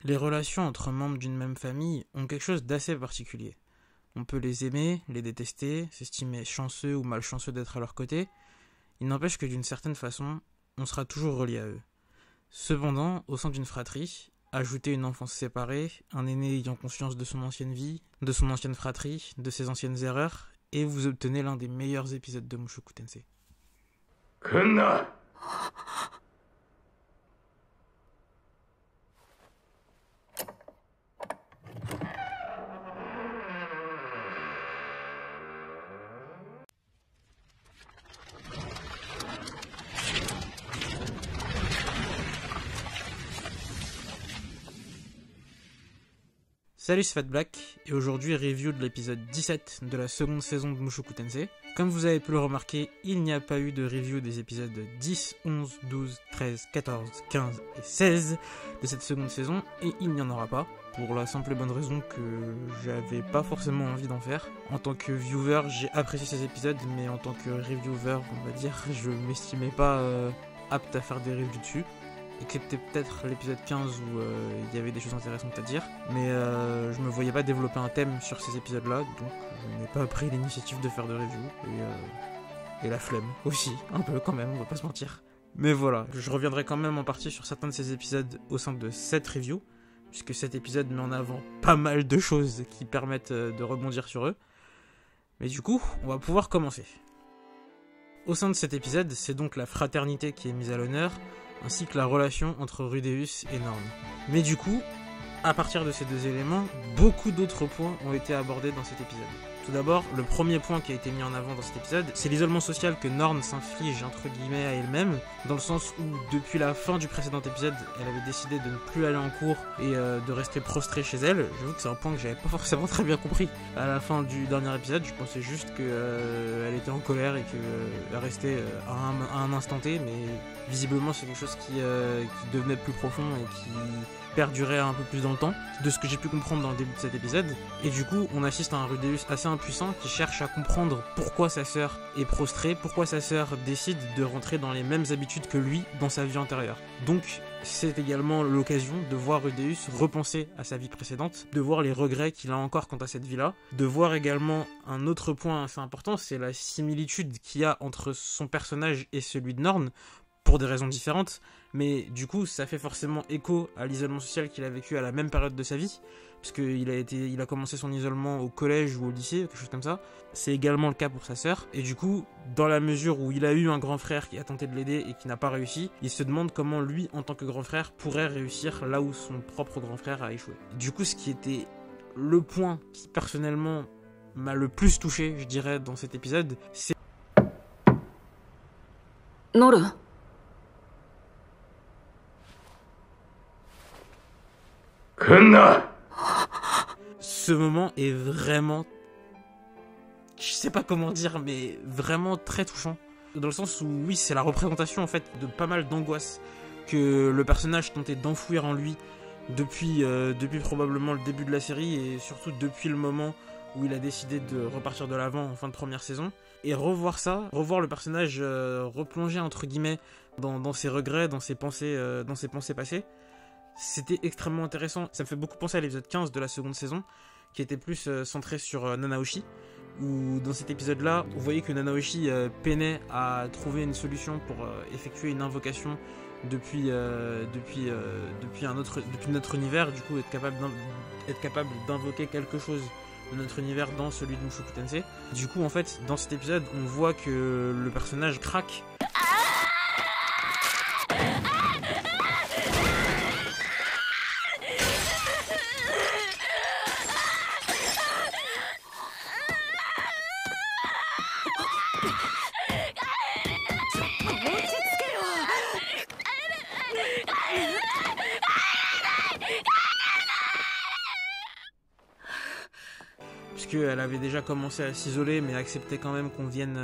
Les relations entre membres d'une même famille ont quelque chose d'assez particulier. On peut les aimer, les détester, s'estimer chanceux ou malchanceux d'être à leur côté. Il n'empêche que d'une certaine façon, on sera toujours relié à eux. Cependant, au sein d'une fratrie, ajouter une enfance séparée, un aîné ayant conscience de son ancienne vie, de son ancienne fratrie, de ses anciennes erreurs, et vous obtenez l'un des meilleurs épisodes de Mushoku Tensei. Kunna! Salut, c'est Fat Black, et aujourd'hui review de l'épisode 17 de la seconde saison de Mushoku Tensei. Comme vous avez pu le remarquer, il n'y a pas eu de review des épisodes 10, 11, 12, 13, 14, 15 et 16 de cette seconde saison, et il n'y en aura pas, pour la simple et bonne raison que j'avais pas forcément envie d'en faire. En tant que viewer, j'ai apprécié ces épisodes, mais en tant que reviewer, on va dire, je m'estimais pas apte à faire des reviews dessus. Excepté peut-être l'épisode 15 où il y avait des choses intéressantes à dire. Mais je me voyais pas développer un thème sur ces épisodes-là, donc je n'ai pas pris l'initiative de faire de review. Et la flemme aussi, un peu quand même, on va pas se mentir. Mais voilà, je reviendrai quand même en partie sur certains de ces épisodes au sein de cette review, puisque cet épisode met en avant pas mal de choses qui permettent de rebondir sur eux. Mais du coup, on va pouvoir commencer. Au sein de cet épisode, c'est donc la fraternité qui est mise à l'honneur, ainsi que la relation entre Rudeus et Norn. Mais du coup, à partir de ces deux éléments, beaucoup d'autres points ont été abordés dans cet épisode. Tout d'abord, le premier point qui a été mis en avant dans cet épisode, c'est l'isolement social que Norn s'inflige entre guillemets à elle-même, dans le sens où depuis la fin du précédent épisode, elle avait décidé de ne plus aller en cours et de rester prostrée chez elle. J'avoue que c'est un point que j'avais pas forcément très bien compris à la fin du dernier épisode. Je pensais juste qu'elle était en colère et qu'elle restait à un instant T, mais visiblement c'est quelque chose qui devenait plus profond et qui perdurait un peu plus dans le temps, de ce que j'ai pu comprendre dans le début de cet épisode. Et du coup, on assiste à un Rudeus assez impuissant qui cherche à comprendre pourquoi sa sœur est prostrée, pourquoi sa sœur décide de rentrer dans les mêmes habitudes que lui dans sa vie antérieure. Donc, c'est également l'occasion de voir Rudeus repenser à sa vie précédente, de voir les regrets qu'il a encore quant à cette vie-là, de voir également un autre point assez important, c'est la similitude qu'il y a entre son personnage et celui de Norn, pour des raisons différentes, mais du coup ça fait forcément écho à l'isolement social qu'il a vécu à la même période de sa vie, puisqu'il a commencé son isolement au collège ou au lycée, quelque chose comme ça. C'est également le cas pour sa sœur, et du coup, dans la mesure où il a eu un grand frère qui a tenté de l'aider et qui n'a pas réussi, il se demande comment lui, en tant que grand frère, pourrait réussir là où son propre grand frère a échoué. Du coup, ce qui était le point qui personnellement m'a le plus touché, je dirais, dans cet épisode, c'est Noru. Kunna! Ce moment est vraiment, je sais pas comment dire, mais vraiment très touchant. Dans le sens où, oui, c'est la représentation en fait de pas mal d'angoisse que le personnage tentait d'enfouir en lui depuis probablement le début de la série, et surtout depuis le moment où il a décidé de repartir de l'avant en fin de première saison. Et revoir ça, revoir le personnage replonger entre guillemets dans ses regrets, dans ses pensées passées, c'était extrêmement intéressant. Ça me fait beaucoup penser à l'épisode 15 de la seconde saison, qui était plus centré sur Nanaoshi, où dans cet épisode-là, vous voyez que Nanaoshi peinait à trouver une solution pour effectuer une invocation depuis notre univers, du coup être capable d'invoquer quelque chose de notre univers dans celui de Mushoku Tensei. Du coup, en fait, dans cet épisode, on voit que le personnage craque. Puisqu'elle avait déjà commencé à s'isoler, mais acceptait quand même qu'on vienne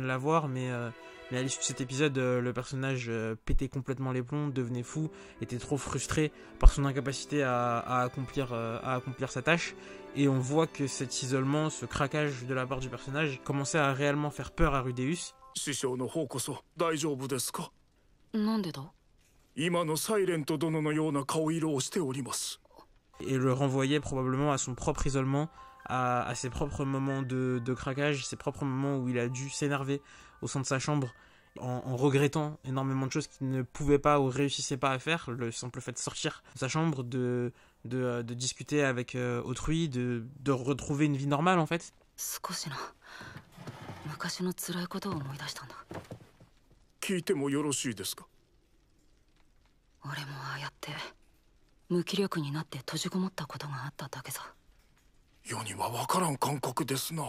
la voir. Mais à l'issue de cet épisode, le personnage pétait complètement les plombs, devenait fou, était trop frustré par son incapacité à accomplir sa tâche. Et on voit que cet isolement, ce craquage de la part du personnage, commençait à réellement faire peur à Rudeus. 師匠の方こそ大丈夫ですか？なんでだ？今のサイレント殿のような顔色をしております。 Et le renvoyait probablement à son propre isolement, à ses propres moments de craquage, ses propres moments où il a dû s'énerver au sein de sa chambre en regrettant énormément de choses qu'il ne pouvait pas ou réussissait pas à faire. Le simple fait de sortir de sa chambre, de discuter avec autrui, de retrouver une vie normale en fait. 少しな昔の辛いことを思い出したんだ。聞いてもよろしいですか？俺もああやって無気力になって閉じこもったことがあっただけさ。世には分からん感覚ですな。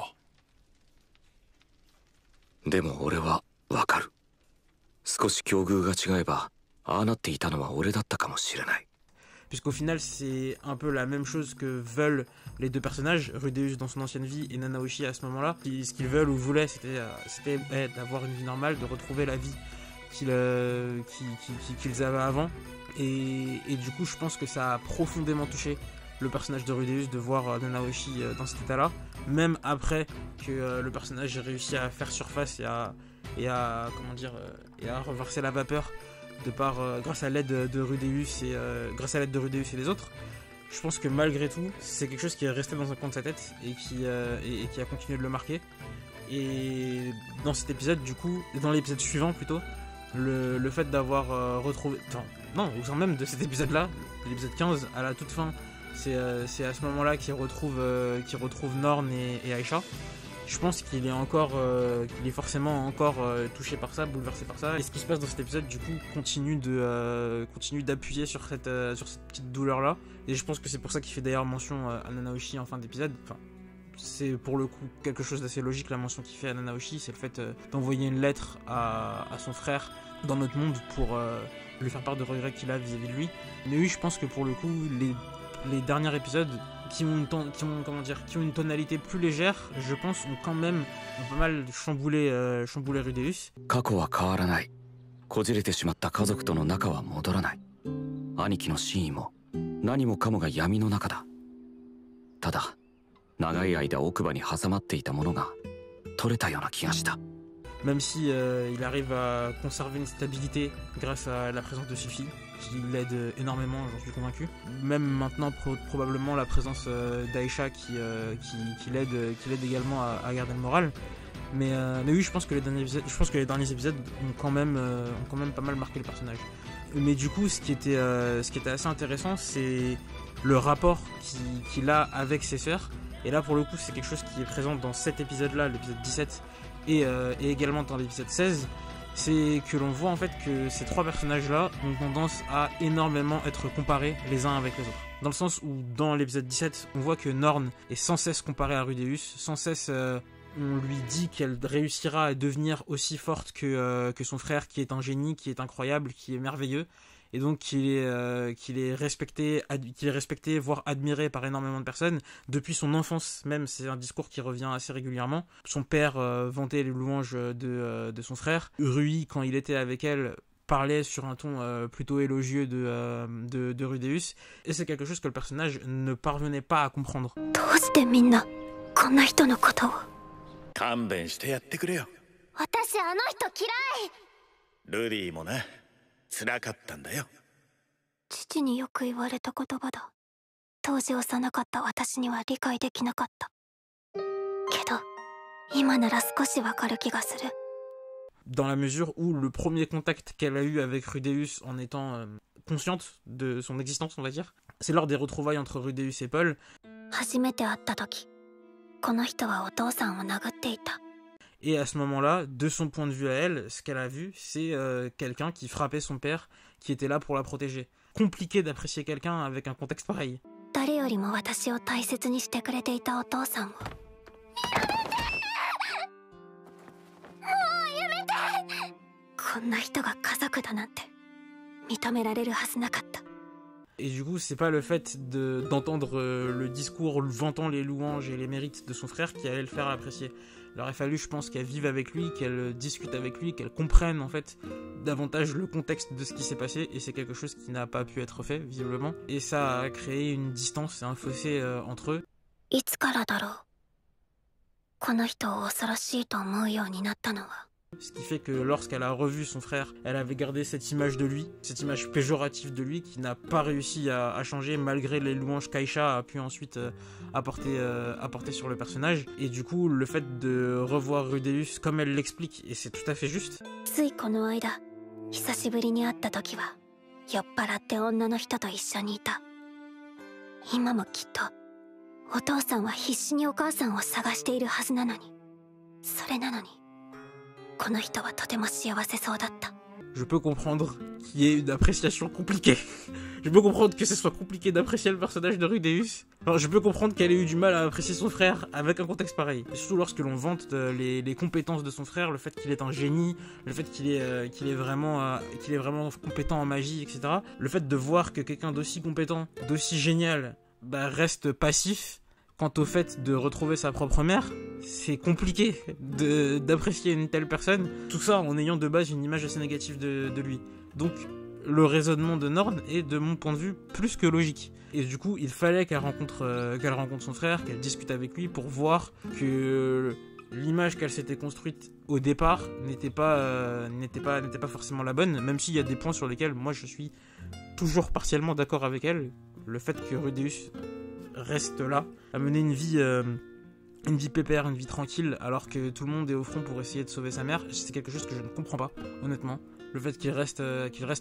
でも俺は分かる。少し境遇が違えばああなっていたのは俺だったかもしれない。 Puisqu'au final, c'est un peu la même chose que veulent les deux personnages, Rudeus dans son ancienne vie et Nanaoshi à ce moment-là. Ce qu'ils veulent ou voulaient, c'était d'avoir une vie normale, de retrouver la vie qu'ils avaient avant. Et du coup, je pense que ça a profondément touché le personnage de Rudeus de voir Nanaoshi dans cet état-là. Même après que le personnage ait réussi à faire surface et à reverser la vapeur grâce à l'aide de Rudeus et les autres. Je pense que malgré tout, c'est quelque chose qui est resté dans un coin de sa tête et qui a continué de le marquer. Et dans cet épisode, du coup, dans l'épisode suivant plutôt, le fait d'avoir retrouvé... Enfin, non, au sein même de cet épisode-là, l'épisode 15, à la toute fin, c'est à ce moment-là qu'il retrouve Norn et Aisha. Je pense qu'il est forcément encore touché par ça, bouleversé par ça. Et ce qui se passe dans cet épisode, du coup, continue d'appuyer sur cette petite douleur-là. Et je pense que c'est pour ça qu'il fait d'ailleurs mention à Nanaoshi en fin d'épisode. Enfin, c'est pour le coup quelque chose d'assez logique, la mention qu'il fait à Nanaoshi, c'est le fait d'envoyer une lettre à son frère dans notre monde pour lui faire part de regrets qu'il a vis-à-vis de lui. Mais oui, je pense que pour le coup, les derniers épisodes qui ont une tonalité plus légère, je pense, ont pas mal chamboulé Rudeus. 過去は変わらない。こじれてしまった家族との仲は戻らない。兄貴の真意も何もかもが闇の中だ。ただ長い間奥歯に挟まっていたものが取れたような気がした。 Même si il arrive à conserver une stabilité grâce à la présence de Sufi, qui l'aide énormément, j'en suis convaincu. Même maintenant, probablement la présence d'Aisha qui l'aide également à garder le moral. Mais oui, je pense que les derniers épisodes ont quand même pas mal marqué le personnage. Mais du coup, ce qui était assez intéressant, c'est le rapport qu'il a avec ses sœurs. Et là, pour le coup, c'est quelque chose qui est présent dans cet épisode-là, l'épisode 17, et également dans l'épisode 16. C'est que l'on voit en fait que ces trois personnages-là ont tendance à énormément être comparés les uns avec les autres. Dans le sens où, dans l'épisode 17, on voit que Norn est sans cesse comparée à Rudeus, sans cesse on lui dit qu'elle réussira à devenir aussi forte que son frère, qui est un génie, qui est incroyable, qui est merveilleux, et donc qu'il est respecté, voire admiré par énormément de personnes depuis son enfance même. C'est un discours qui revient assez régulièrement. Son père vantait les louanges de son frère. Rui, quand il était avec elle, parlait sur un ton plutôt élogieux de Rudeus, et c'est quelque chose que le personnage ne parvenait pas à comprendre. 勘弁してやってくれよ。私あの人嫌い。ルディもな、辛かったんだよ。父によく言われた言葉だ。当時幼かった私には理解できなかった。けど今なら少しわかる気がする。Dans la mesure où le premier contact qu'elle a eu avec Rudeus en étant consciente de son existence, on va dire, c'est lors des retrouvailles entre Rudeus et Paul. 初めて会った時、この人はお父さんを殴っていた。 Et à ce moment-là, de son point de vue à elle, ce qu'elle a vu, c'est quelqu'un qui frappait son père, qui était là pour la protéger. Compliqué d'apprécier quelqu'un avec un contexte pareil. 誰よりも私を大切にしてくれていたお父さんを。こんな人が家族だなんて認められるはずなかった。 Et du coup, c'est pas le fait d'entendre le discours vantant les louanges et les mérites de son frère qui allait le faire apprécier. Il aurait fallu, je pense, qu'elle vive avec lui, qu'elle discute avec lui, qu'elle comprenne en fait davantage le contexte de ce qui s'est passé, et c'est quelque chose qui n'a pas pu être fait, visiblement. Et ça a créé une distance et un fossé entre eux. いつからだろう。この人を恐ろしいと思うようになったのは。ce qui fait que lorsqu'elle a revu son frère, elle avait gardé cette image de lui, cette image péjorative de lui qui n'a pas réussi à changer malgré les louanges qu'Aisha a pu ensuite apporter sur le personnage. Et du coup, le fait de revoir Rudeus comme elle l'explique, et c'est tout à fait juste. ついこの間久しぶりに会った時は酔っ払って女の人と一緒にいた。今もきっとお父さんは必死にお母さんを探しているはずなのに、それなのにこの人はとても幸せそうだった。 Je peux comprendre qu'il y ait une appréciation compliquée. Je peux comprendre que ce soit compliqué d'apprécier le personnage de Rudeus. Alors, je peux comprendre qu'elle ait eu du mal à apprécier son frère avec un contexte pareil. Surtout lorsque l'on vante les compétences de son frère, le fait qu'il est un génie, le fait qu'il est vraiment compétent en magie, etc. Le fait de voir que quelqu'un d'aussi compétent, d'aussi génial, reste passif quant au fait de retrouver sa propre mère, c'est compliqué d'apprécier une telle personne. Tout ça en ayant de base une image assez négative de lui. Donc le raisonnement de Norn est, de mon point de vue, plus que logique. Et du coup, il fallait qu'elle rencontre son frère, qu'elle discute avec lui pour voir que l'image qu'elle s'était construite au départ n'était pas forcément la bonne, même s'il y a des points sur lesquels moi je suis toujours partiellement d'accord avec elle. Le fait que Rudeus reste là, à mener une vie pépère, une vie tranquille, alors que tout le monde est au front pour essayer de sauver sa mère, c'est quelque chose que je ne comprends pas, honnêtement. Le fait qu'il reste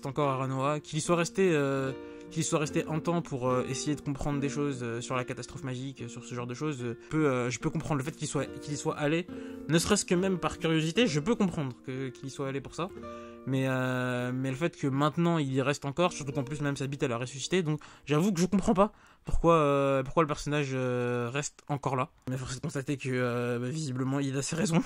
encore à Ranoa, qu'il y soit resté un temps pour essayer de comprendre des choses sur la catastrophe magique, sur ce genre de choses, je peux comprendre le fait qu'il y soit allé, ne serait-ce que même par curiosité, je peux comprendre qu'il y soit allé pour ça. Mais le fait que maintenant il y reste encore, surtout qu'en plus même sa bite elle a ressuscité, donc j'avoue que je comprends pas pourquoi le personnage reste encore là. Mais force est de constater que visiblement il a ses raisons.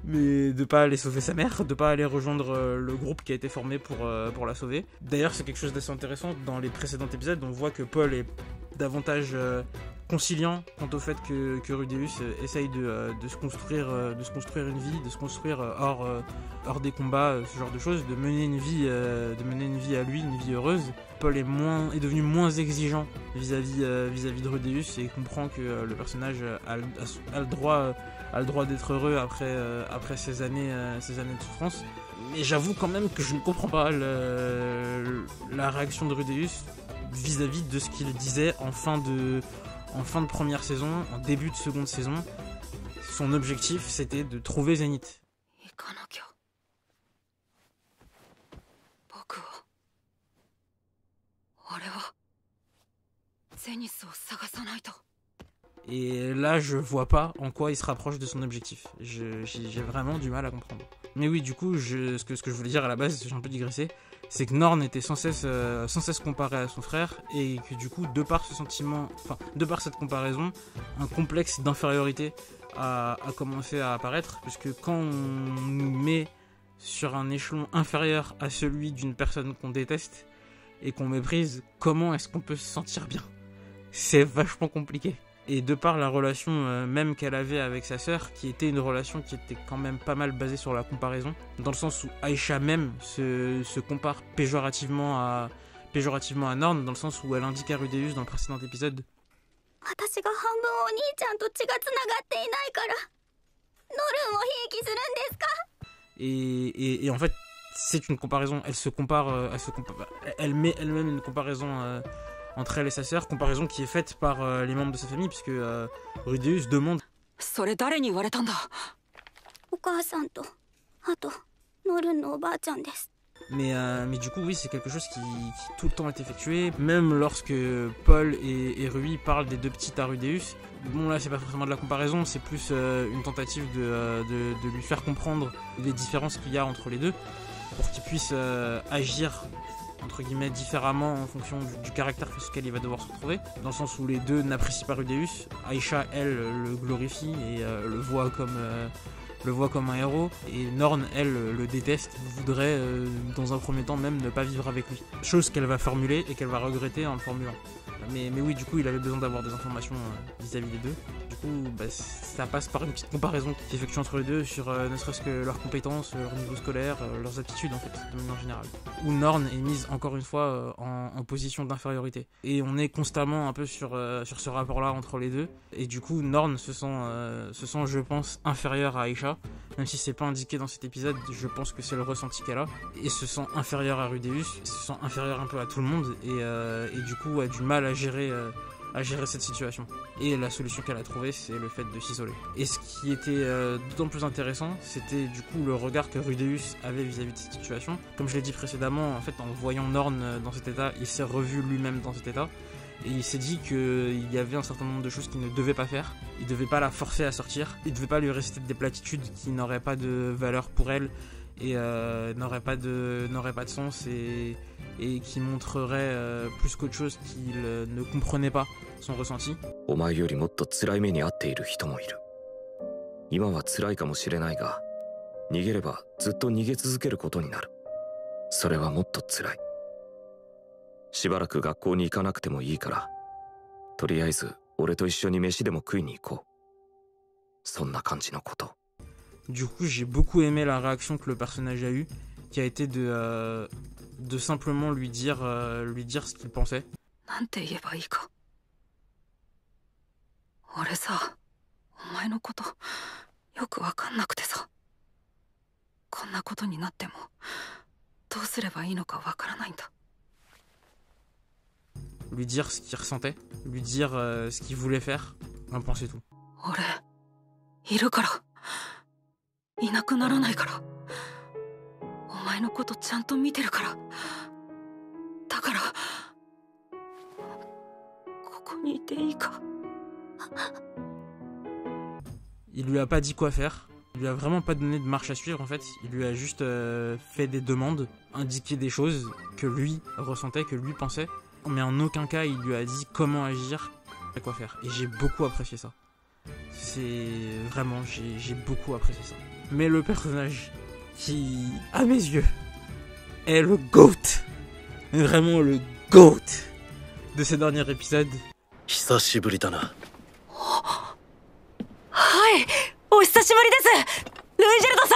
Mais de pas aller sauver sa mère, de pas aller rejoindre le groupe qui a été formé pour la sauver. D'ailleurs c'est quelque chose d'assez intéressant, dans les précédents épisodes on voit que Paul est davantage conciliant quant au fait que Rudeus essaye de se construire une vie, de se construire hors des combats, ce genre de choses, de mener une vie à lui, une vie heureuse. Paul est devenu moins exigeant vis-à-vis de Rudeus et comprend que le personnage a le droit d'être heureux après ces années de souffrance. Mais j'avoue quand même que je ne comprends pas la réaction de Rudeus vis-à-vis de ce qu'il disait en fin de première saison, en début de seconde saison. Son objectif, c'était de trouver Zenith. Et là, je vois pas en quoi il se rapproche de son objectif. J'ai vraiment du mal à comprendre. Mais oui, du coup, ce que je voulais dire à la base, j'ai un peu digressé, c'est que Norn était sans cesse comparé à son frère, et que du coup, de par cette comparaison, un complexe d'infériorité a commencé à apparaître, puisque quand on nous met sur un échelon inférieur à celui d'une personne qu'on déteste et qu'on méprise, comment est-ce qu'on peut se sentir bien? C'est vachement compliqué. Et de par la relation même qu'elle avait avec sa sœur, qui était une relation qui était quand même pas mal basée sur la comparaison, dans le sens où Aisha même se compare péjorativement à Norn, dans le sens où elle indique à Rudeus dans le précédent épisode et en fait c'est une comparaison, elle met elle-même une comparaison entre elle et sa sœur, comparaison qui est faite par les membres de sa famille, puisque Rudeus demande mais du coup oui, c'est quelque chose qui tout le temps est effectué, même lorsque Paul et Rui parlent des deux petites à Rudeus. Bon là c'est pas forcément de la comparaison, c'est plus une tentative de lui faire comprendre les différences qu'il y a entre les deux, pour qu'il puisse agir entre guillemets différemment en fonction du caractère sur lequel il va devoir se retrouver, dans le sens où les deux n'apprécient pas Rudeus. Aisha, elle, le glorifie et le voit comme un héros, et Norn, elle, le déteste, voudrait dans un premier temps même ne pas vivre avec lui, chose qu'elle va formuler et qu'elle va regretter en le formulant. Mais oui, du coup il avait besoin d'avoir des informations vis-à-vis des deux. Du coup, bah, ça passe par une petite comparaison qui s'effectue entre les deux sur ne serait-ce que leurs compétences, leur niveau scolaire, leurs aptitudes en fait, de manière générale. Où Norn est mise encore une fois en position d'infériorité. Et on est constamment un peu sur ce rapport-là entre les deux. Et du coup, Norn se sent, je pense, inférieur à Aisha. Même si c'est pas indiqué dans cet épisode, je pense que c'est le ressenti qu'elle a. Et se sent inférieur à Rudeus, se sent inférieur un peu à tout le monde. Et du coup, a du mal à gérer cette situation. Et la solution qu'elle a trouvée, c'est le fait de s'isoler. Et ce qui était d'autant plus intéressant, c'était du coup le regard que Rudeus avait vis-à-vis de cette situation. Comme je l'ai dit précédemment, en fait, en voyant Norn dans cet état, il s'est revu lui-même dans cet état. Et il s'est dit qu'il y avait un certain nombre de choses qu'il ne devait pas faire. Il ne devait pas la forcer à sortir. Il ne devait pas lui réciter des platitudes qui n'auraient pas de valeur pour elle et n'auraient pas de sens et qui montreraient plus qu'autre chose qu'il ne comprenait pas son ressenti. お前よりもっと辛い目に遭っている人もいる。今は辛いかもしれないが、逃げればずっと逃げ続けることになる。それはもっと辛い。しばらく学校に行かなくてもいいから、とりあえず俺と一緒に飯でも食いに行こう。そんな感じのこと。Du coup, j'ai beaucoup aimé la réaction que le personnage a eue, qui a été de simplement lui dire ce qu'il pensait. なんて言えばいいか。俺さ、お前のことよくわかんなくてさ、こんなことになってもどうすればいいのかわからないんだ。Lui dire ce qu'il ressentait, lui dire ce qu'il voulait faire, un point c'est tout. 俺いるから、いなくならないから、お前のことちゃんと見てるから、だからここにいていいか。Il lui a pas dit quoi faire, il lui a vraiment pas donné de marche à suivre en fait, il lui a juste fait des demandes, indiqué des choses que lui ressentait, que lui pensait, mais en aucun cas il lui a dit comment agir et quoi faire. Et j'ai beaucoup apprécié ça. C'est vraiment, j'ai beaucoup apprécié ça. Mais le personnage qui, à mes yeux, est le GOAT, vraiment le GOAT de ces derniers épisodes. 久しぶりだな。はい、お久しぶりです、ルイジェルドさ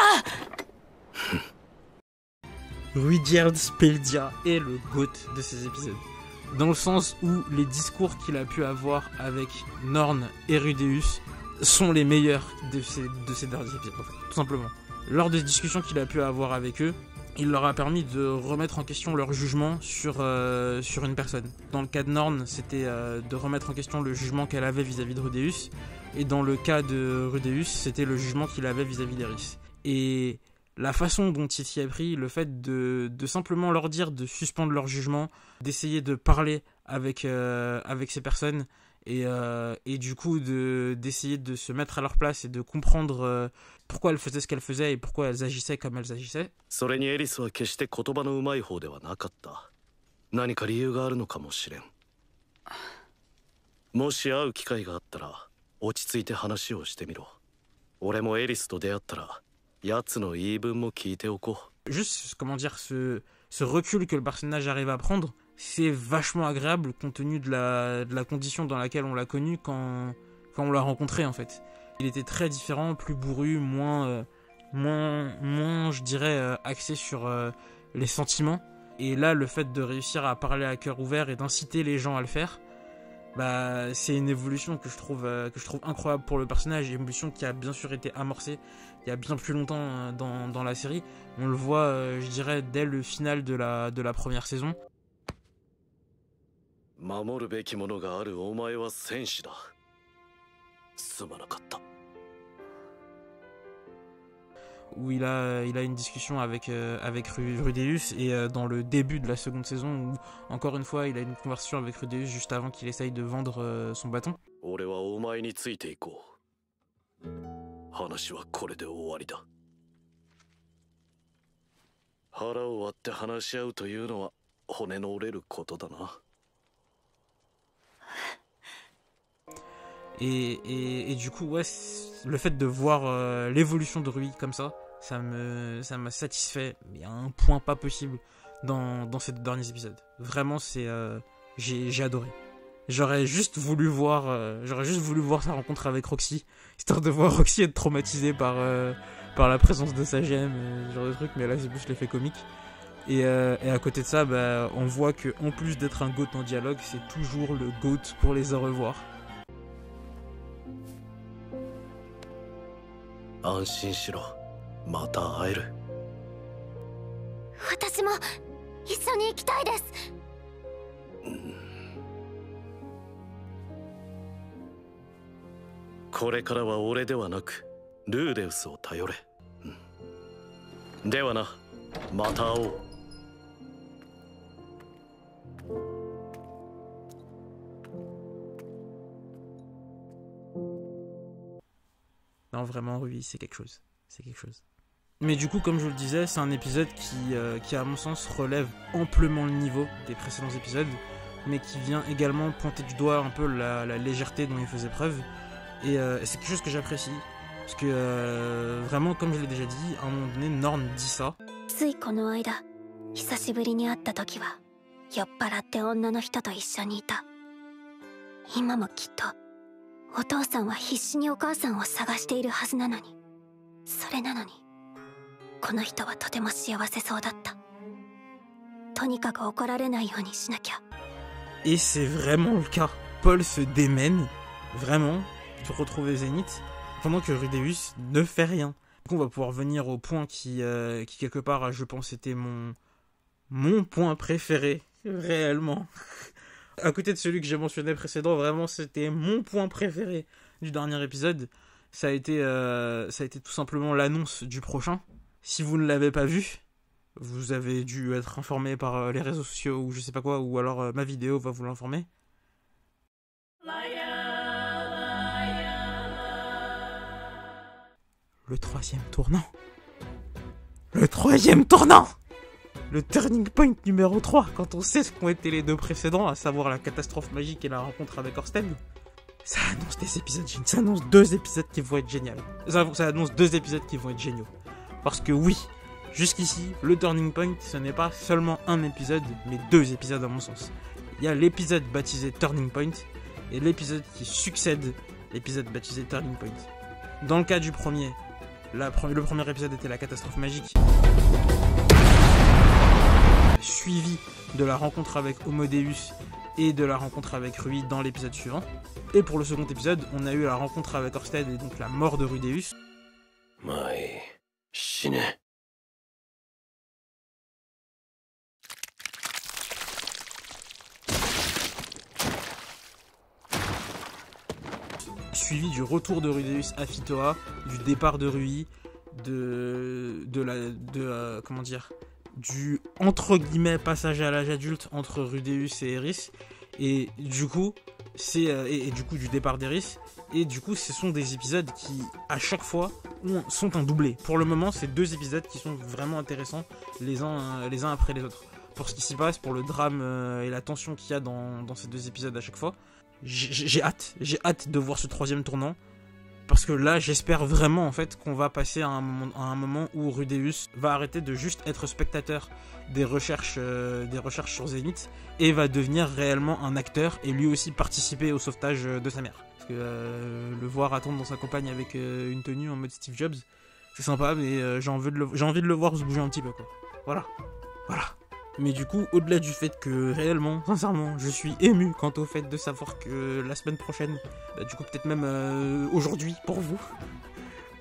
ん。Rudyard Speldia est le GOAT de ces épisodes. Dans le sens où les discours qu'il a pu avoir avec Norn et Rudeus sont les meilleurs de ces derniers épisodes, en fait, tout simplement. Lors des discussions qu'il a pu avoir avec eux, il leur a permis de remettre en question leur jugement sur une personne. Dans le cas de Norn, c'était de remettre en question le jugement qu'elle avait vis-à-vis de Rudeus, et dans le cas de Rudeus, c'était le jugement qu'il avait vis-à-vis d'Eris. Et la façon dont il s'y est pris, le fait de simplement leur dire de suspendre leur jugement, d'essayer de parler avec ces personnes, et du coup d'essayer de se mettre à leur place et de comprendre pourquoi elles faisaient ce qu'elles faisaient et pourquoi elles agissaient comme elles agissaient. それにエリスは決して言葉のうまい方ではなかった。何か理由があるのかもしれん。もし会う機会があったら落ち着いて話をしてみろ。俺もエリスと出会ったら奴の言い分も聞いておこう。 Juste, comment dire, ce recul que le personnage arrive à prendre, c'est vachement agréable compte tenu de la condition dans laquelle on l'a connu quand on l'a rencontré en fait. Il était très différent, plus bourru, moins je dirais, axé sur les sentiments. Et là, le fait de réussir à parler à cœur ouvert et d'inciter les gens à le faire, bah, c'est une évolution que je trouve incroyable pour le personnage, une évolution qui a bien sûr été amorcée il y a bien plus longtemps dans la série. On le voit, je dirais, dès le final de la première saison. 守るべきものがあるお前は戦士だ。すまなかった。 Où il a une discussion avec Rudeus, et dans le début de la seconde saison où encore une fois il a une conversation avec Rudeus juste avant qu'il essaye de vendre son bâton. 俺はお前についていこう。話はこれで終わりだ。腹を割って話し合うというのは骨の折れることだな。 Et du coup, ouais, le fait de voir l'évolution de Rui comme ça m'a satisfait, mais à un point pas possible dans ces deux derniers épisodes. Vraiment, j'ai adoré. J'aurais juste voulu voir sa rencontre avec Roxy, histoire de voir Roxy être traumatisée par la présence de sa gemme, ce genre de truc, mais là c'est plus l'effet comique. Et à côté de ça, bah, on voit que en plus d'être un GOAT en dialogue, c'est toujours le GOAT pour les au revoir. 安心しろ、また会える。私も一緒に行きたいです。これからは俺ではなくルーデウスを頼れ。ではな、また会おう。Non, vraiment, oui, c'est quelque chose. C'est quelque chose. Mais du coup, comme je le disais, c'est un épisode qui, à mon sens, relève amplement le niveau des précédents épisodes, mais qui vient également pointer du doigt un peu la légèreté dont il faisait preuve. Et c'est quelque chose que j'apprécie. Parce que, vraiment, comme je l'ai déjà dit, à un moment donné, Norn dit ça. ついこの間、久しぶりに会った時は、酔っ払って女の人と一緒にいた。今もきっと、お父さんは必死にお母さんを探しているはずなのに。それなのに、この人はとても幸せそうだった。とにかく怒られないようにしなきゃ。Et c'est vraiment le cas. Paul se démène, vraiment, pour retrouver Zénith, pendant que Rudeus ne fait rien. Donc on va pouvoir venir au point qui quelque part, je pense, était mon point préféré, réellement. À côté de celui que j'ai mentionné précédent, vraiment, c'était mon point préféré du dernier épisode. Ça a été tout simplement l'annonce du prochain. Si vous ne l'avez pas vu, vous avez dû être informé par les réseaux sociaux ou je sais pas quoi, ou alors ma vidéo va vous l'informer. Le troisième tournant. Le troisième tournant! Le turning point numéro 3, quand on sait ce qu'ont été les deux précédents, à savoir la catastrophe magique et la rencontre avec Orsted, ça annonce des épisodes géniaux. Ça annonce 2 épisodes qui vont être géniaux. Ça annonce 2 épisodes qui vont être géniaux. Parce que oui, jusqu'ici, le turning point, ce n'est pas seulement un épisode, mais 2 épisodes à mon sens. Il y a l'épisode baptisé Turning Point, et l'épisode qui succède l'épisode baptisé Turning Point. Dans le cas du premier, le premier épisode était la catastrophe magique, suivi de la rencontre avec Homodeus et de la rencontre avec Rui dans l'épisode suivant. Et pour le second épisode, on a eu la rencontre avec Orsted et donc la mort de Rudeus. Suivi du retour de Rudeus à Fitoa, du départ de Rui, comment dire, du entre guillemets passage à l'âge adulte entre Rudeus et Eris, et du coup du départ d'Eris, et du coup ce sont des épisodes qui à chaque fois sont un doublé. Pour le moment, c'est 2 épisodes qui sont vraiment intéressants les uns après les autres, pour ce qui s'y passe, pour le drame et la tension qu'il y a dans ces 2 épisodes à chaque fois. J'ai hâte de voir ce troisième tournant, parce que là j'espère vraiment en fait qu'on va passer à un moment où Rudeus va arrêter de juste être spectateur des recherches sur Zénith et va devenir réellement un acteur et lui aussi participer au sauvetage de sa mère. Parce que le voir attendre dans sa campagne avec une tenue en mode Steve Jobs, c'est sympa, mais j'ai envie de le voir se bouger un petit peu, quoi. Voilà. Mais du coup, au-delà du fait que réellement, sincèrement, je suis ému quant au fait de savoir que la semaine prochaine, du coup peut-être même aujourd'hui pour vous,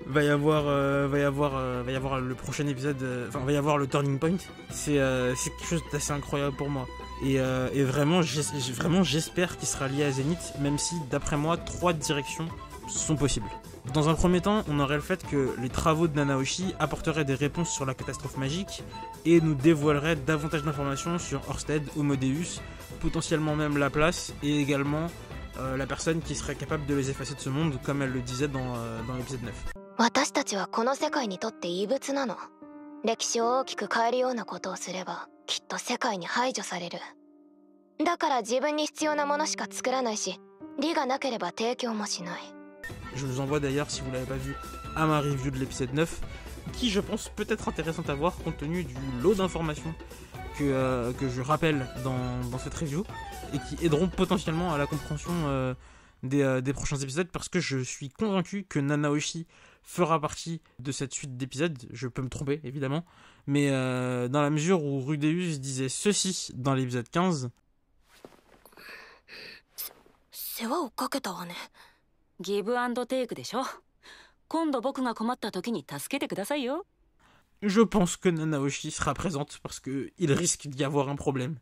va y avoir le prochain épisode, va y avoir le turning point. C'est quelque chose d'assez incroyable pour moi. Et vraiment, j'espère qu'il sera lié à Zénith, même si d'après moi, 3 directions sont possibles. Dans un premier temps, on aurait le fait que les travaux de Nanaoshi apporteraient des réponses sur la catastrophe magique et nous dévoileraient davantage d'informations sur Orsted, Homodeus, potentiellement même la place et également la personne qui serait capable de les effacer de ce monde, comme elle le disait dans l'épisode 9. 私たちはこの世界にとって異物なの。歴史を大きく変えるようなことをすれば、きっと世界に排除される。だから自分に必要なものしか作らないし、利がなければ提供もしない。 Je vous envoie d'ailleurs, si vous ne l'avez pas vu, à ma review de l'épisode 9, qui je pense peut être intéressante à voir compte tenu du lot d'informations que je rappelle dans cette review et qui aideront potentiellement à la compréhension des prochains épisodes, parce que je suis convaincu que Nanaoshi fera partie de cette suite d'épisodes. Je peux me tromper évidemment, mais dans la mesure où Rudeus disait ceci dans l'épisode 15. 世話をかけたわね。ギブアンドテイクでしょ。今度僕が困った時に助けてくださいよ。 Je pense que Nanaoshi sera présente parce que il risque d'y avoir un problème.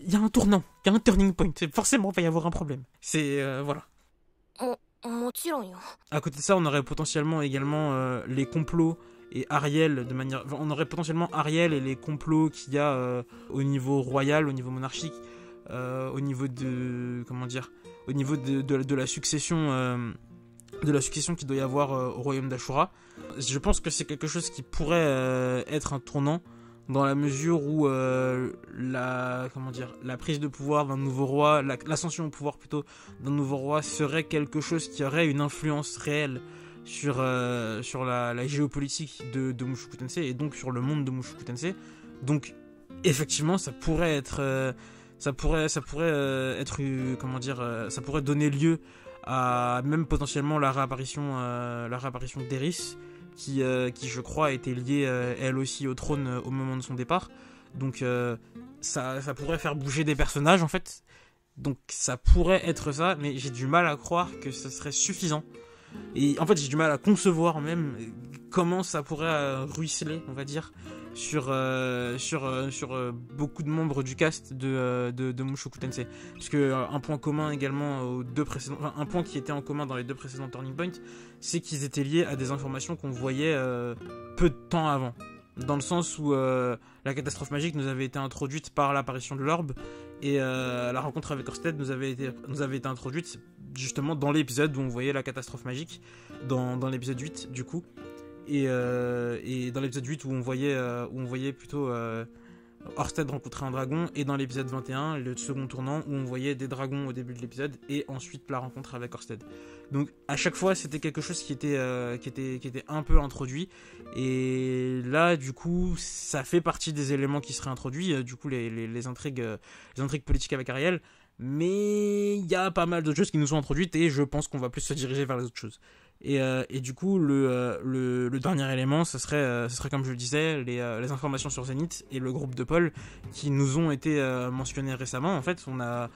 Il y a un tournant, il y a un turning point. Forcément, il va y avoir un problème. C'est voilà. もちろんよ。 À côté de ça, on aurait potentiellement également les complots et Ariel de manière. On aurait potentiellement Ariel et les complots qu'il y a au niveau royal, au niveau monarchique, au niveau de comment dire, au niveau de la succession. De la succession qu'il doit y avoir au royaume d'Ashura. Je pense que c'est quelque chose qui pourrait être un tournant dans la mesure où la prise de pouvoir d'un nouveau roi, l'ascension au pouvoir plutôt d'un nouveau roi serait quelque chose qui aurait une influence réelle sur la géopolitique de Mushoku Tensei et donc sur le monde de Mushoku Tensei. Donc effectivement ça pourrait être ça pourrait donner lieu à même potentiellement la réapparition d'Eris qui je crois a été liée elle aussi au trône au moment de son départ. Donc ça pourrait faire bouger des personnages en fait. Donc ça pourrait être ça, mais j'ai du mal à croire que ça serait suffisant. Et en fait j'ai du mal à concevoir même comment ça pourrait ruisseler, on va dire, sur beaucoup de membres du cast de Mushoku Tensei. Parce que un point commun également aux deux précédents, enfin, un point qui était en commun dans les deux précédents Turning Point, c'est qu'ils étaient liés à des informations qu'on voyait peu de temps avant. Dans le sens où la catastrophe magique nous avait été introduite par l'apparition de l'orbe et la rencontre avec Orsted nous avait été introduite justement dans l'épisode où on voyait la catastrophe magique, dans l'épisode 8 du coup. Et dans l'épisode 8 où on voyait plutôt Orsted rencontrer un dragon, et dans l'épisode 21, le second tournant, où on voyait des dragons au début de l'épisode et ensuite la rencontre avec Orsted. Donc à chaque fois c'était quelque chose qui était un peu introduit, et là du coup ça fait partie des éléments qui seraient introduits, du coup les intrigues politiques avec Ariel. Mais il y a pas mal d'autres choses qui nous sont introduites et je pense qu'on va plus se diriger vers les autres choses. Et du coup, le dernier élément, ce serait comme je le disais, les informations sur Zenith et le groupe de Paul qui nous ont été mentionnés récemment. En fait, on a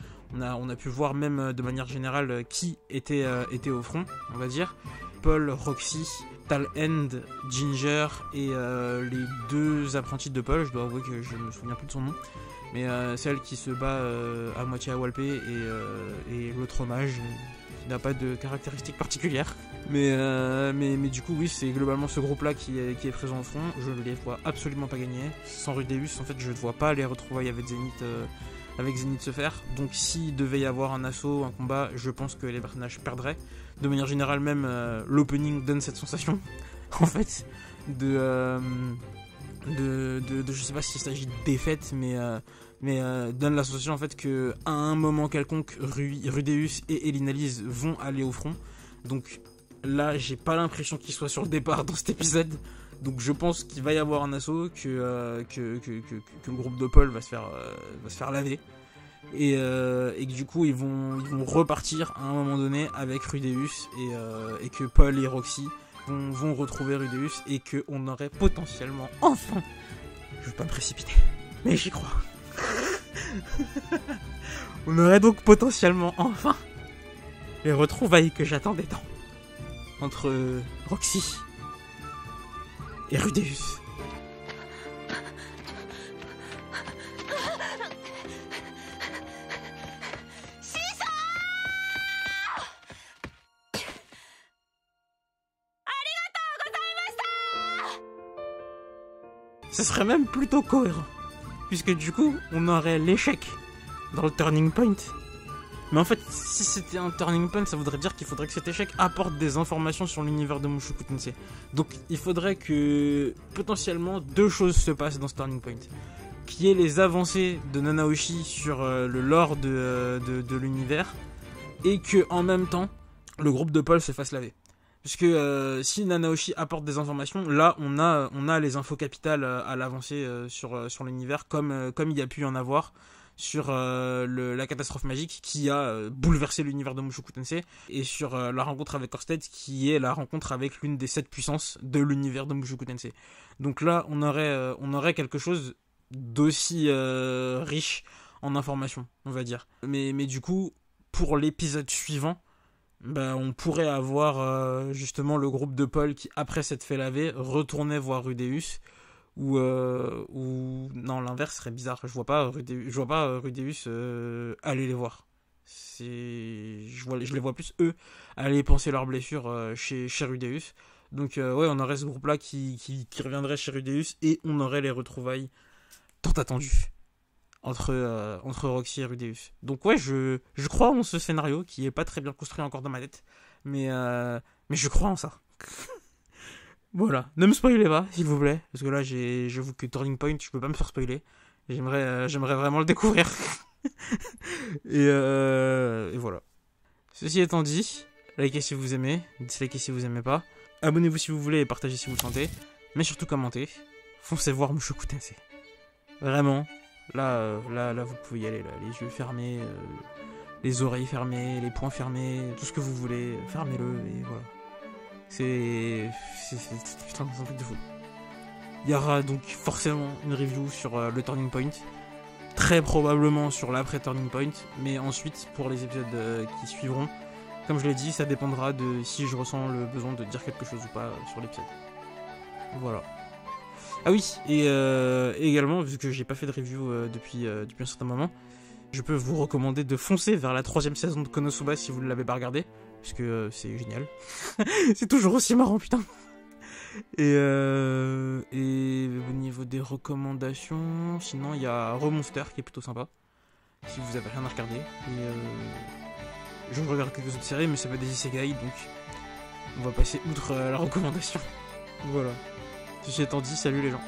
pu voir même de manière générale qui était au front, on va dire. Paul, Roxy, Tal End, Ginger et les deux apprentis de Paul. Je dois avouer que je me souviens plus de son nom. Mais celle qui se bat à moitié à Walpé et l'autre mage qui n'a pas de caractéristiques particulières. Mais du coup oui, c'est globalement ce groupe là qui est présent au front. Je ne les vois absolument pas gagner. Sans Rudeus en fait je ne vois pas les retrouvailles avec Zenith se faire. Donc s'il devait y avoir un assaut, un combat, je pense que les personnages perdraient. De manière générale même l'opening donne cette sensation en fait de je sais pas s'il s'agit de défaite, mais donne la sensation en fait que à un moment quelconque Rudeus et Elinalise vont aller au front. Donc là j'ai pas l'impression qu'ils soient sur le départ dans cet épisode. Donc je pense qu'il va y avoir un assaut, que le groupe de Paul va se faire laver. Et que du coup ils vont repartir à un moment donné avec Rudeus et que Paul et Roxy vont retrouver Rudeus et qu'on aurait potentiellement enfin, je veux pas me précipiter, mais j'y crois, on aurait donc potentiellement enfin les retrouvailles que j'attendais tant entre Roxy et Rudeus. Ce serait même plutôt cohérent, puisque du coup, on aurait l'échec dans le turning point. Mais en fait, si c'était un turning point, ça voudrait dire qu'il faudrait que cet échec apporte des informations sur l'univers de Mushoku Tensei. Donc, il faudrait que, potentiellement, deux choses se passent dans ce turning point. Qu'il y ait les avancées de Nanaoshi sur le lore de l'univers, et que, en même temps, le groupe de Paul se fasse laver. Parce que si Nanaoshi apporte des informations, là on a les infos capitales à l'avancée sur l'univers, comme il y a pu y en avoir sur la catastrophe magique qui a bouleversé l'univers de Mushoku Tensei, et sur la rencontre avec Orsted qui est la rencontre avec l'une des 7 puissances de l'univers de Mushoku Tensei. Donc là on aurait quelque chose d'aussi riche en informations, on va dire. Mais du coup, pour l'épisode suivant, on pourrait avoir justement le groupe de Paul qui, après s'être fait laver, retournait voir Rudeus, ou non, l'inverse serait bizarre. Je vois pas Rudeus aller les voir. Je les vois plus eux aller penser leurs blessures chez Rudeus. Donc ouais, on aurait ce groupe là qui reviendrait chez Rudeus, et on aurait les retrouvailles tant attendues entre Roxy et Rudeus. Donc ouais, je crois en ce scénario qui est pas très bien construit encore dans ma tête, mais je crois en ça. Voilà, ne me spoilez pas s'il vous plaît, parce que là j'avoue que Turning Point je peux pas me faire spoiler. J'aimerais vraiment le découvrir. et voilà. Ceci étant dit, likez si vous aimez, dislikez si vous aimez pas, abonnez-vous si vous voulez et partagez si vous le sentez, mais surtout commentez. Foncez voir Mushoku Tensei. Vraiment. Là, vous pouvez y aller, là. Les yeux fermés, les oreilles fermées, les poings fermés, tout ce que vous voulez, fermez-le, et voilà. C'est putain, c'est un truc de fou. Il y aura donc forcément une review sur le Turning Point, très probablement sur l'après Turning Point, mais ensuite, pour les épisodes qui suivront, comme je l'ai dit, ça dépendra de si je ressens le besoin de dire quelque chose ou pas sur l'épisode. Voilà. Ah oui, et également, vu que j'ai pas fait de review depuis un certain moment, je peux vous recommander de foncer vers la 3ème saison de Konosuba si vous ne l'avez pas regardé, parce que c'est génial. C'est toujours aussi marrant, putain. Et au niveau des recommandations, sinon il y a Remonster qui est plutôt sympa, si vous avez rien à regarder. Et je regarde quelques autres séries, mais ça peut être des isekai, donc on va passer outre la recommandation. Voilà. Ceci étant dit, salut les gens.